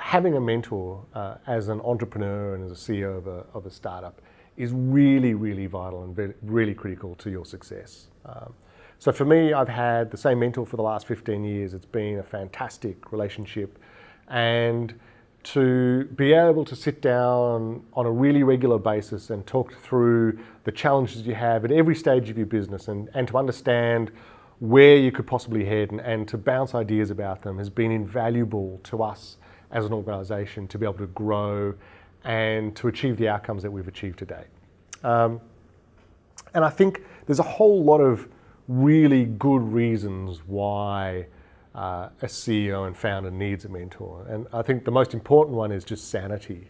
having a mentor as an entrepreneur and as a CEO of a startup is really, really vital and really critical to your success. So for me, I've had the same mentor for the last 15 years. It's been a fantastic relationship. And to be able to sit down on a really regular basis and talk through the challenges you have at every stage of your business and to understand where you could possibly head and to bounce ideas about them has been invaluable to us as an organisation to be able to grow and to achieve the outcomes that we've achieved today. And I think there's a whole lot of really good reasons why a CEO and founder needs a mentor. And I think the most important one is just sanity.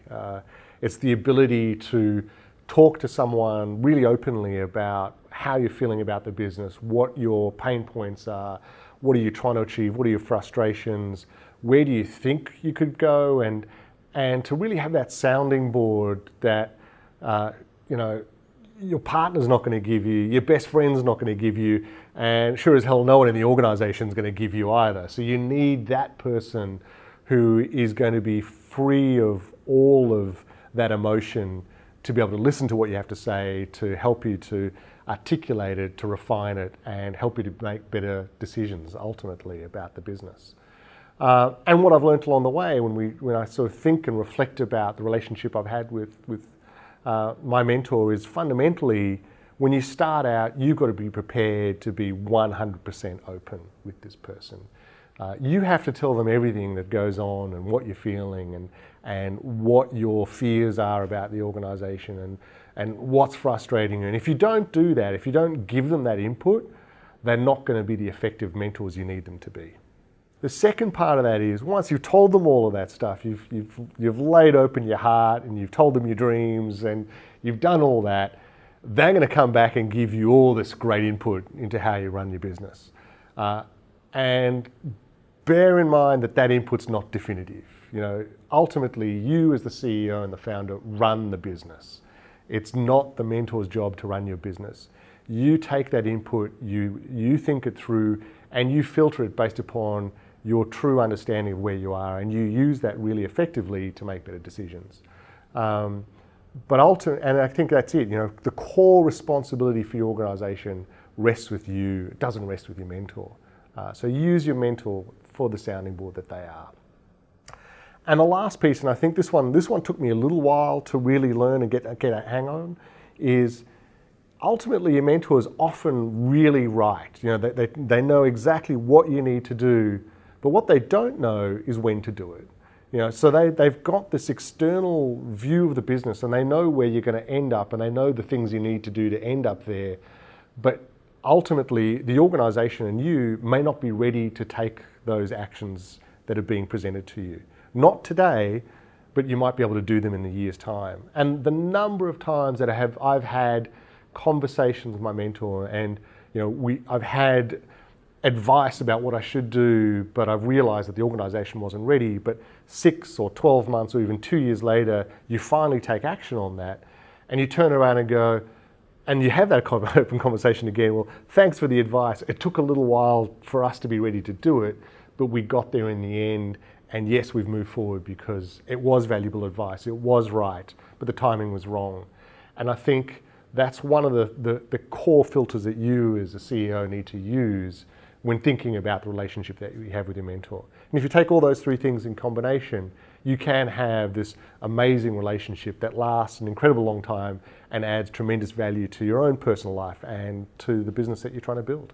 It's the ability to talk to someone really openly about how you're feeling about the business, what your pain points are, what are you trying to achieve, what are your frustrations, where do you think you could go, and to really have that sounding board that your partner's not going to give you, your best friend's not going to give you, and sure as hell no one in the organization's going to give you either. So you need that person who is going to be free of all of that emotion to be able to listen to what you have to say, to help you to articulate it, to refine it, and help you to make better decisions ultimately about the business. And what I've learned along the way when I sort of think and reflect about the relationship I've had with my mentor is fundamentally, when you start out, you've got to be prepared to be 100% open with this person. You have to tell them everything that goes on and what you're feeling and what your fears are about the organisation and what's frustrating you. And if you don't do that, if you don't give them that input, they're not going to be the effective mentors you need them to be. The second part of that is, once you've told them all of that stuff, you've laid open your heart and you've told them your dreams and you've done all that, they're going to come back and give you all this great input into how you run your business. And bear in mind that that input's not definitive. Ultimately, you as the CEO and the founder run the business. It's not the mentor's job to run your business. You take that input, you think it through, and you filter it based upon your true understanding of where you are, and you use that really effectively to make better decisions. And I think that's it. The core responsibility for your organisation rests with you. It doesn't rest with your mentor. So use your mentor for the sounding board that they are. And the last piece, and I think this one took me a little while to really learn and get a hang on, is ultimately your mentor is often really right. They know exactly what you need to do, but what they don't know is when to do it. So they've got this external view of the business and they know where you're going to end up and they know the things you need to do to end up there. But ultimately, the organisation and you may not be ready to take those actions that are being presented to you. Not today, but you might be able to do them in a year's time. And the number of times that I've had conversations with my mentor and I've had advice about what I should do, but I've realised that the organisation wasn't ready. But 6 or 12 months or even 2 years later, you finally take action on that and you turn around and go, and you have that open conversation again. Well, thanks for the advice. It took a little while for us to be ready to do it, but we got there in the end. And yes, we've moved forward because it was valuable advice. It was right, but the timing was wrong. And I think that's one of the core filters that you as a CEO need to use when thinking about the relationship that you have with your mentor. And if you take all those three things in combination, you can have this amazing relationship that lasts an incredible long time and adds tremendous value to your own personal life and to the business that you're trying to build.